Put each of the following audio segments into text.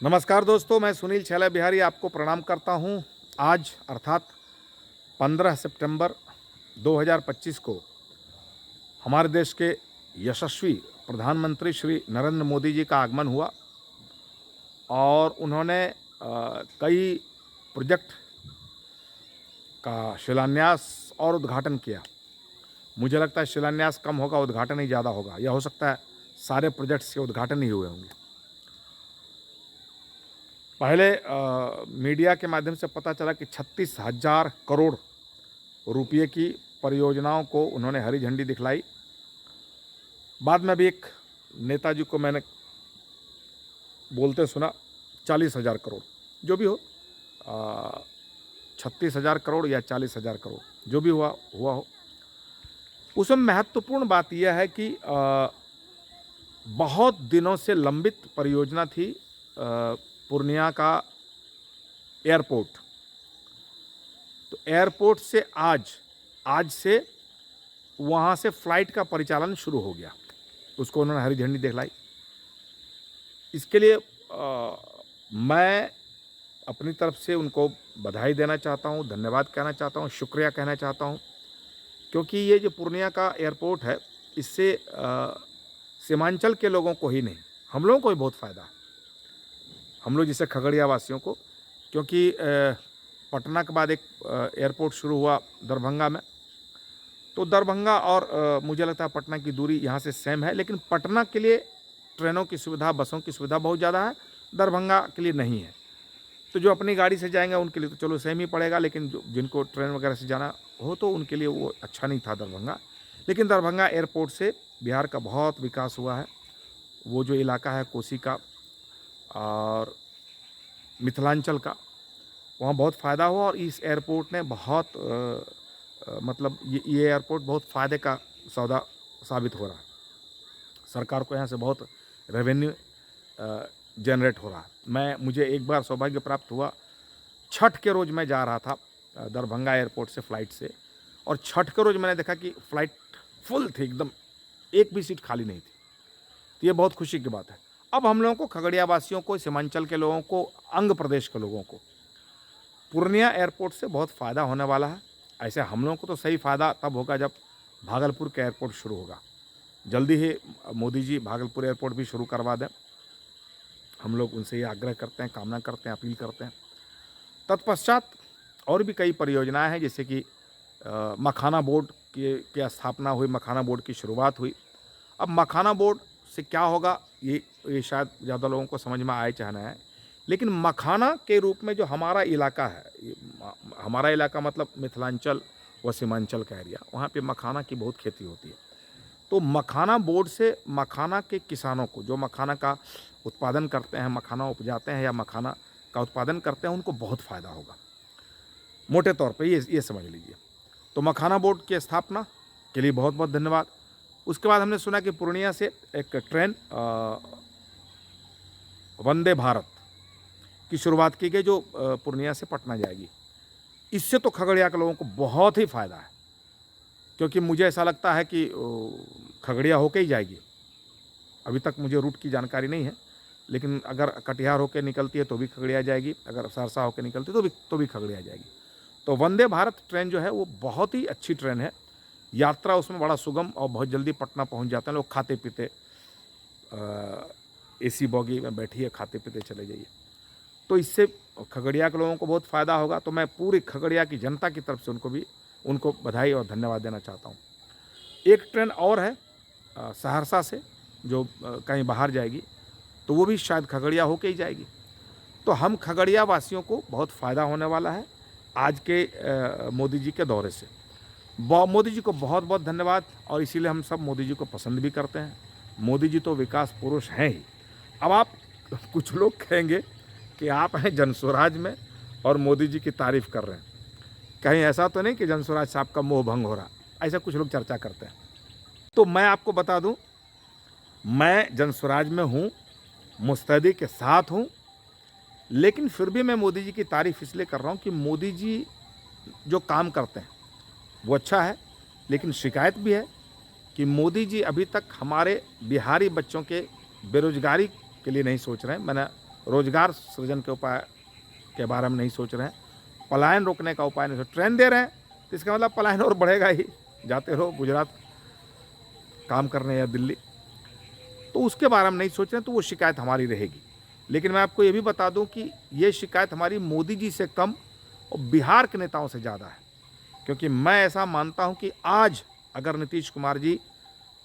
नमस्कार दोस्तों, मैं सुनील छैला बिहारी आपको प्रणाम करता हूं। आज अर्थात 15 सितंबर 2025 को हमारे देश के यशस्वी प्रधानमंत्री श्री नरेंद्र मोदी जी का आगमन हुआ और उन्होंने कई प्रोजेक्ट का शिलान्यास और उद्घाटन किया। मुझे लगता है शिलान्यास कम होगा, उद्घाटन ही ज़्यादा होगा। यह हो सकता है सारे प्रोजेक्ट्स के उद्घाटन ही हुए होंगे। पहले मीडिया के माध्यम से पता चला कि 36,000 करोड़ रुपये की परियोजनाओं को उन्होंने हरी झंडी दिखलाई। बाद में भी एक नेताजी को मैंने बोलते सुना 40,000 करोड़, जो भी हो, 36,000 करोड़ या 40,000 करोड़, जो भी हुआ हो। उसमें महत्वपूर्ण बात यह है कि बहुत दिनों से लंबित परियोजना थी पूर्णिया का एयरपोर्ट। तो एयरपोर्ट से आज से वहाँ से फ़्लाइट का परिचालन शुरू हो गया। उसको उन्होंने हरी झंडी दिखलाई। इसके लिए मैं अपनी तरफ से उनको बधाई देना चाहता हूँ, धन्यवाद कहना चाहता हूँ, शुक्रिया कहना चाहता हूँ, क्योंकि ये जो पूर्णिया का एयरपोर्ट है, इससे सीमांचल के लोगों को ही नहीं, हम लोगों को भी बहुत फ़ायदा है। हम लोग जैसे खगड़िया वासियों को, क्योंकि पटना के बाद एक एयरपोर्ट शुरू हुआ दरभंगा में। तो दरभंगा और मुझे लगता है पटना की दूरी यहाँ से सेम है, लेकिन पटना के लिए ट्रेनों की सुविधा, बसों की सुविधा बहुत ज़्यादा है, दरभंगा के लिए नहीं है। तो जो अपनी गाड़ी से जाएंगे उनके लिए तो चलो सेम ही पड़ेगा, लेकिन जिनको ट्रेन वगैरह से जाना हो तो उनके लिए वो अच्छा नहीं था दरभंगा। लेकिन दरभंगा एयरपोर्ट से बिहार का बहुत विकास हुआ है। वो जो इलाका है कोसी का और मिथिलांचल का, वहाँ बहुत फ़ायदा हुआ। और इस एयरपोर्ट ने बहुत मतलब ये एयरपोर्ट बहुत फ़ायदे का सौदा साबित हो रहा है। सरकार को यहाँ से बहुत रेवेन्यू जनरेट हो रहा है। मुझे एक बार सौभाग्य प्राप्त हुआ, छठ के रोज़ मैं जा रहा था दरभंगा एयरपोर्ट से फ़्लाइट से, और छठ के रोज़ मैंने देखा कि फ़्लाइट फुल थी, एकदम एक भी सीट खाली नहीं थी। तो ये बहुत खुशी की बात है। अब हम लोगों को, खगड़िया वासियों को, सीमांचल के लोगों को, अंग प्रदेश के लोगों को पूर्णिया एयरपोर्ट से बहुत फ़ायदा होने वाला है। ऐसे हम लोगों को तो सही फ़ायदा तब होगा जब भागलपुर का एयरपोर्ट शुरू होगा। जल्दी ही मोदी जी भागलपुर एयरपोर्ट भी शुरू करवा दें, हम लोग उनसे ये आग्रह करते हैं, कामना करते हैं, अपील करते हैं। तत्पश्चात और भी कई परियोजनाएं हैं, जैसे कि मखाना बोर्ड की स्थापना हुई, मखाना बोर्ड की शुरुआत हुई। अब मखाना बोर्ड से क्या होगा ये शायद ज़्यादा लोगों को समझ में आए चाहे ना आए, लेकिन मखाना के रूप में जो हमारा इलाका है, हमारा इलाका मतलब मिथिलांचल व सीमांचल का एरिया, वहाँ पे मखाना की बहुत खेती होती है। तो मखाना बोर्ड से मखाना के किसानों को, जो मखाना का उत्पादन करते हैं, मखाना उपजाते हैं या मखाना का उत्पादन करते हैं, उनको बहुत फ़ायदा होगा। मोटे तौर पे ये समझ लीजिए। तो मखाना बोर्ड की स्थापना के लिए बहुत बहुत धन्यवाद। उसके बाद हमने सुना कि पूर्णिया से एक ट्रेन वंदे भारत की शुरुआत की गई, जो पूर्णिया से पटना जाएगी। इससे तो खगड़िया के लोगों को बहुत ही फ़ायदा है, क्योंकि मुझे ऐसा लगता है कि खगड़िया होके ही जाएगी। अभी तक मुझे रूट की जानकारी नहीं है, लेकिन अगर कटिहार होके निकलती है तो भी खगड़िया जाएगी, अगर सहरसा होके निकलती है तो भी खगड़िया जाएगी। तो वंदे भारत ट्रेन जो है वो बहुत ही अच्छी ट्रेन है। यात्रा उसमें बड़ा सुगम और बहुत जल्दी पटना पहुंच जाते हैं लोग। खाते पीते एसी बॉगी में बैठिए, खाते पीते चले जाइए। तो इससे खगड़िया के लोगों को बहुत फ़ायदा होगा। तो मैं पूरी खगड़िया की जनता की तरफ से उनको बधाई और धन्यवाद देना चाहता हूँ। एक ट्रेन और है सहरसा से, जो कहीं बाहर जाएगी, तो वो भी शायद खगड़िया होके ही जाएगी। तो हम खगड़िया वासियों को बहुत फ़ायदा होने वाला है आज के मोदी जी के दौरे से। मोदी जी को बहुत बहुत धन्यवाद, और इसीलिए हम सब मोदी जी को पसंद भी करते हैं। मोदी जी तो विकास पुरुष हैं ही। अब आप कुछ लोग कहेंगे कि आप हैं जनस्वराज में और मोदी जी की तारीफ़ कर रहे हैं, कहीं ऐसा तो नहीं कि जनस्वराज साहब का मोह भंग हो रहा, ऐसा कुछ लोग चर्चा करते हैं। तो मैं आपको बता दूं, मैं जनस्वराज में हूं, मुस्तैदी के साथ हूं, लेकिन फिर भी मैं मोदी जी की तारीफ़ इसलिए कर रहा हूं कि मोदी जी जो काम करते हैं वो अच्छा है, लेकिन शिकायत भी है कि मोदी जी अभी तक हमारे बिहारी बच्चों के बेरोजगारी के लिए नहीं सोच रहे हैं। मैंने रोजगार सृजन के उपाय के बारे में नहीं सोच रहे हैं, पलायन रोकने का उपाय नहीं सोच। ट्रेन दे रहे हैं तो इसका मतलब पलायन और बढ़ेगा ही, जाते रहो गुजरात काम करने या दिल्ली, तो उसके बारे में नहीं सोच रहे हैं, तो वो शिकायत हमारी रहेगी। लेकिन मैं आपको ये भी बता दूं कि ये शिकायत हमारी मोदी जी से कम और बिहार के नेताओं से ज़्यादा है, क्योंकि मैं ऐसा मानता हूं कि आज अगर नीतीश कुमार जी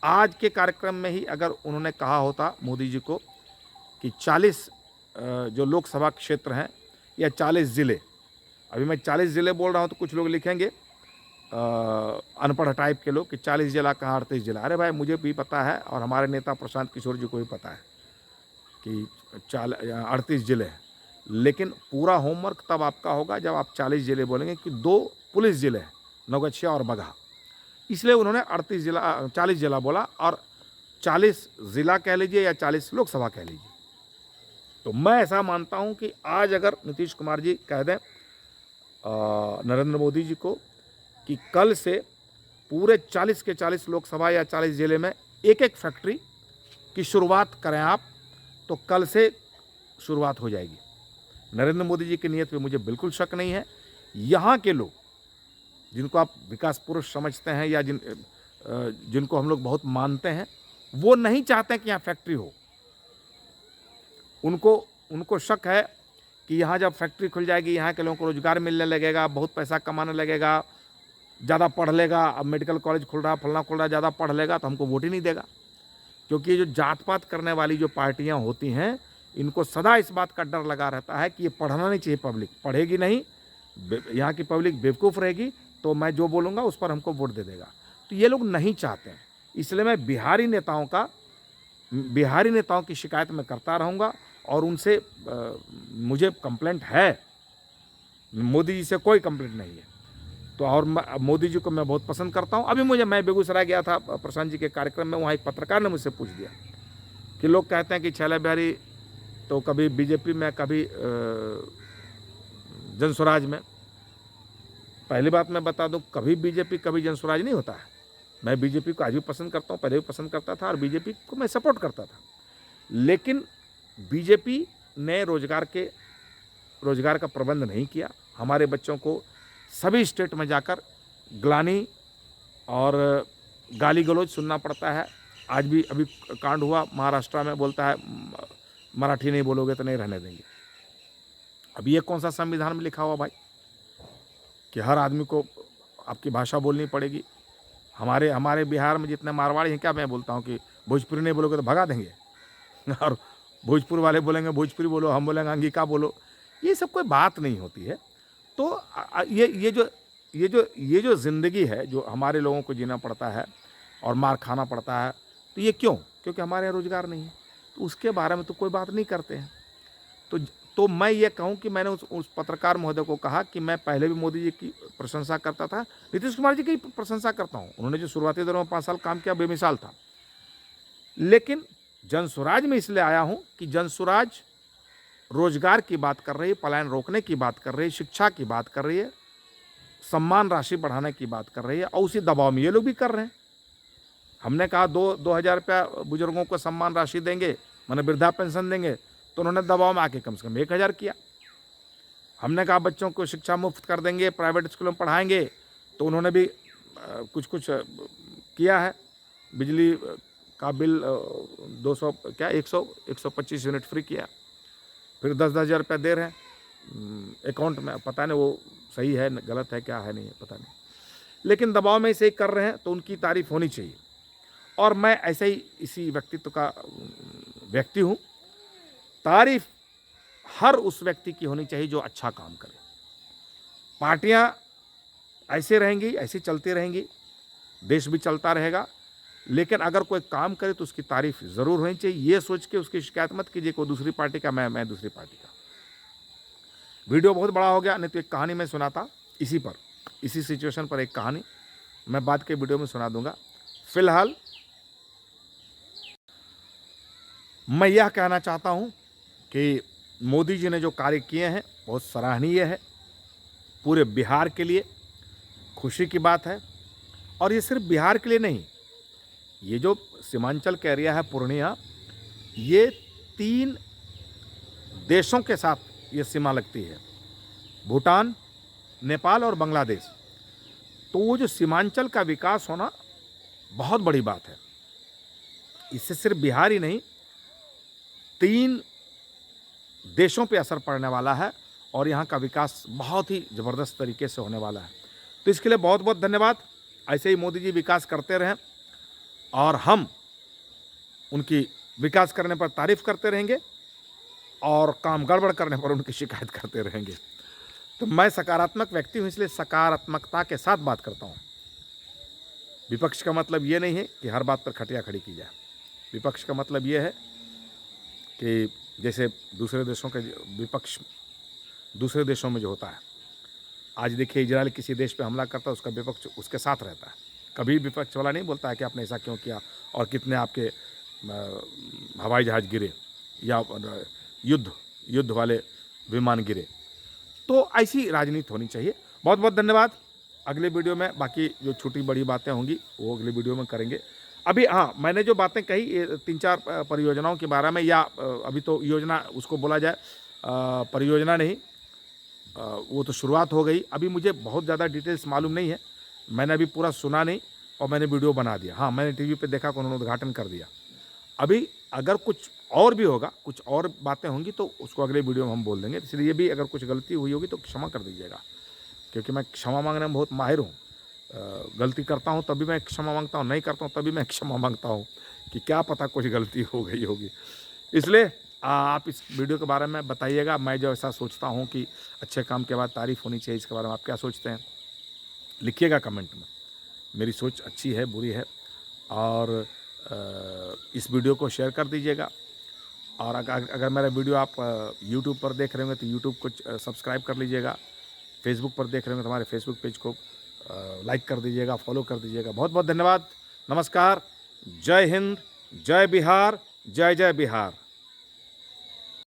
आज के कार्यक्रम में ही अगर उन्होंने कहा होता मोदी जी को कि 40 जो लोकसभा क्षेत्र हैं या 40 ज़िले, अभी मैं 40 ज़िले बोल रहा हूं तो कुछ लोग लिखेंगे अनपढ़ टाइप के लोग कि 40 जिला कहाँ 38 जिला। अरे भाई मुझे भी पता है और हमारे नेता प्रशांत किशोर जी को भी पता है कि 38 जिले हैं, लेकिन पूरा होमवर्क तब आपका होगा जब आप 40 जिले बोलेंगे कि 2 पुलिस जिले हैं, नौगछिया और बगहा, इसलिए उन्होंने 40 जिला बोला और 40 ज़िला कह लीजिए या 40 लोकसभा कह लीजिए। तो मैं ऐसा मानता हूं कि आज अगर नीतीश कुमार जी कह दें नरेंद्र मोदी जी को कि कल से पूरे 40 के 40 लोकसभा या 40 ज़िले में एक एक फैक्ट्री की शुरुआत करें आप, तो कल से शुरुआत हो जाएगी। नरेंद्र मोदी जी की नीयत पे मुझे बिल्कुल शक नहीं है। यहाँ के लोग जिनको आप विकास पुरुष समझते हैं या जिनको हम लोग बहुत मानते हैं, वो नहीं चाहते कि यहाँ फैक्ट्री हो। उनको शक है कि यहाँ जब फैक्ट्री खुल जाएगी यहाँ के लोगों को रोजगार मिलने लगेगा, बहुत पैसा कमाने लगेगा, ज़्यादा पढ़ लेगा, अब मेडिकल कॉलेज खुल रहा, फलना खुल रहा, ज़्यादा पढ़ लेगा तो हमको वोट ही नहीं देगा। क्योंकि ये जो जात पात करने वाली जो पार्टियां होती हैं, इनको सदा इस बात का डर लगा रहता है कि ये पढ़ना नहीं चाहिए, पब्लिक पढ़ेगी नहीं, यहाँ की पब्लिक बेवकूफ़ रहेगी तो मैं जो बोलूँगा उस पर हमको वोट दे देगा। तो ये लोग नहीं चाहते हैं, इसलिए मैं बिहारी नेताओं की शिकायत मैं करता रहूँगा और उनसे मुझे कंप्लेंट है, मोदी जी से कोई कंप्लेंट नहीं है। तो और मोदी जी को मैं बहुत पसंद करता हूँ। अभी मैं बेगूसराय गया था प्रशांत जी के कार्यक्रम में, वहाँ एक पत्रकार ने मुझसे पूछ दिया कि लोग कहते हैं कि छैला बिहारी तो कभी बीजेपी में कभी जनसुराज में। पहली बात मैं बता दूं, कभी बीजेपी कभी जनसुराज नहीं होता है। मैं बीजेपी को आज भी पसंद करता हूँ, पहले भी पसंद करता था और बीजेपी को मैं सपोर्ट करता था। लेकिन बीजेपी ने रोजगार का प्रबंध नहीं किया। हमारे बच्चों को सभी स्टेट में जाकर ग्लानि और गाली गलौज सुनना पड़ता है। आज भी अभी कांड हुआ महाराष्ट्र में, बोलता है मराठी नहीं बोलोगे तो नहीं रहने देंगे। अब ये कौन सा संविधान में लिखा हुआ भाई कि हर आदमी को आपकी भाषा बोलनी पड़ेगी? हमारे बिहार में जितने मारवाड़ी हैं, क्या मैं बोलता हूँ कि भोजपुरी नहीं बोलोगे तो भगा देंगे और भोजपुर वाले बोलेंगे भोजपुरी बोलो, हम बोलेंगे अंगिका बोलो। ये सब कोई बात नहीं होती है। तो ये जो ज़िंदगी है जो हमारे लोगों को जीना पड़ता है और मार खाना पड़ता है, तो ये क्यों? क्योंकि हमारे यहाँ रोज़गार नहीं है। तो उसके बारे में तो कोई बात नहीं करते हैं। तो मैं ये कहूँ कि मैंने उस पत्रकार महोदय को कहा कि मैं पहले भी मोदी जी की प्रशंसा करता था, नीतीश कुमार जी की प्रशंसा करता हूँ। उन्होंने जो शुरुआती दौर में 5 साल काम किया बेमिसाल था। लेकिन जनसुराज में इसलिए आया हूँ कि जनसुराज रोजगार की बात कर रही है, पलायन रोकने की बात कर रही है, शिक्षा की बात कर रही है, सम्मान राशि बढ़ाने की बात कर रही है, और उसी दबाव में ये लोग भी कर रहे हैं। हमने कहा 2,000 रुपया बुजुर्गों को सम्मान राशि देंगे, माने वृद्धा पेंशन देंगे, तो उन्होंने दबाव में आके कम से कम 1,000 किया। हमने कहा बच्चों को शिक्षा मुफ्त कर देंगे, प्राइवेट स्कूलों में पढ़ाएंगे, तो उन्होंने भी कुछ किया है। बिजली का बिल 125 यूनिट फ्री किया। फिर 10-10 हज़ार रुपया दे रहे हैं अकाउंट में। पता नहीं वो सही है गलत है क्या है, नहीं पता नहीं, लेकिन दबाव में इसे ही कर रहे हैं, तो उनकी तारीफ होनी चाहिए। और मैं ऐसे ही इसी व्यक्तित्व का व्यक्ति हूँ। तारीफ हर उस व्यक्ति की होनी चाहिए जो अच्छा काम करे। पार्टियां ऐसे रहेंगी, ऐसे चलती रहेंगी, देश भी चलता रहेगा, लेकिन अगर कोई काम करे तो उसकी तारीफ ज़रूर होनी चाहिए। ये सोच के उसकी शिकायत मत कीजिए कोई दूसरी पार्टी का, मैं दूसरी पार्टी का। वीडियो बहुत बड़ा हो गया, नहीं तो एक कहानी मैं सुनाता इसी सिचुएशन पर एक कहानी मैं बाद के वीडियो में सुना दूंगा। फिलहाल मैं यह कहना चाहता हूं कि मोदी जी ने जो कार्य किए हैं बहुत सराहनीय है। पूरे बिहार के लिए खुशी की बात है। और ये सिर्फ बिहार के लिए नहीं, ये जो सीमांचल का एरिया है पूर्णिया, ये 3 देशों के साथ ये सीमा लगती है, भूटान, नेपाल और बांग्लादेश। तो वो जो सीमांचल का विकास होना बहुत बड़ी बात है। इससे सिर्फ बिहार ही नहीं, 3 देशों पे असर पड़ने वाला है और यहाँ का विकास बहुत ही ज़बरदस्त तरीके से होने वाला है। तो इसके लिए बहुत बहुत धन्यवाद। ऐसे ही मोदी जी विकास करते रहें और हम उनकी विकास करने पर तारीफ करते रहेंगे और काम गड़बड़ करने पर उनकी शिकायत करते रहेंगे। तो मैं सकारात्मक व्यक्ति हूँ, इसलिए सकारात्मकता के साथ बात करता हूँ। विपक्ष का मतलब ये नहीं है कि हर बात पर खटिया खड़ी की जाए। विपक्ष का मतलब ये है कि जैसे दूसरे देशों के विपक्ष दूसरे देशों में जो होता है, आज देखिए इजराइल किसी देश पे हमला करता है, उसका विपक्ष उसके साथ रहता है। कभी विपक्ष वाला नहीं बोलता है कि आपने ऐसा क्यों किया और कितने आपके हवाई जहाज़ गिरे या युद्ध वाले विमान गिरे। तो ऐसी राजनीति होनी चाहिए। बहुत बहुत धन्यवाद। अगले वीडियो में बाकी जो छोटी बड़ी बातें होंगी वो अगले वीडियो में करेंगे। अभी हाँ, मैंने जो बातें कही ये 3-4 परियोजनाओं के बारे में, या अभी तो योजना उसको बोला जाए, परियोजना नहीं, वो तो शुरुआत हो गई। अभी मुझे बहुत ज़्यादा डिटेल्स मालूम नहीं है, मैंने अभी पूरा सुना नहीं और मैंने वीडियो बना दिया। हाँ, मैंने टीवी पे देखा कि उन्होंने उद्घाटन कर दिया। अभी अगर कुछ और भी होगा, कुछ और बातें होंगी तो उसको अगले वीडियो में हम बोल देंगे। इसलिए भी अगर कुछ गलती हुई होगी तो क्षमा कर दीजिएगा, क्योंकि मैं क्षमा मांगने में बहुत माहिर हूँ। गलती करता हूँ तभी मैं क्षमा मांगता हूँ, नहीं करता हूँ तभी मैं क्षमा मांगता हूँ कि क्या पता कुछ गलती हो गई होगी। इसलिए आप इस वीडियो के बारे में बताइएगा। मैं जो ऐसा सोचता हूँ कि अच्छे काम के बाद तारीफ़ होनी चाहिए, इसके बारे में आप क्या सोचते हैं, लिखिएगा कमेंट में। मेरी सोच अच्छी है, बुरी है। और इस वीडियो को शेयर कर दीजिएगा। और अगर मेरा वीडियो आप यूट्यूब पर देख रहे होंगे तो यूट्यूब को सब्सक्राइब कर लीजिएगा। फेसबुक पर देख रहे होंगे तो हमारे फेसबुक पेज को लाइक कर दीजिएगा, फॉलो कर दीजिएगा। बहुत बहुत धन्यवाद। नमस्कार। जय हिंद, जय बिहार, जय जय बिहार।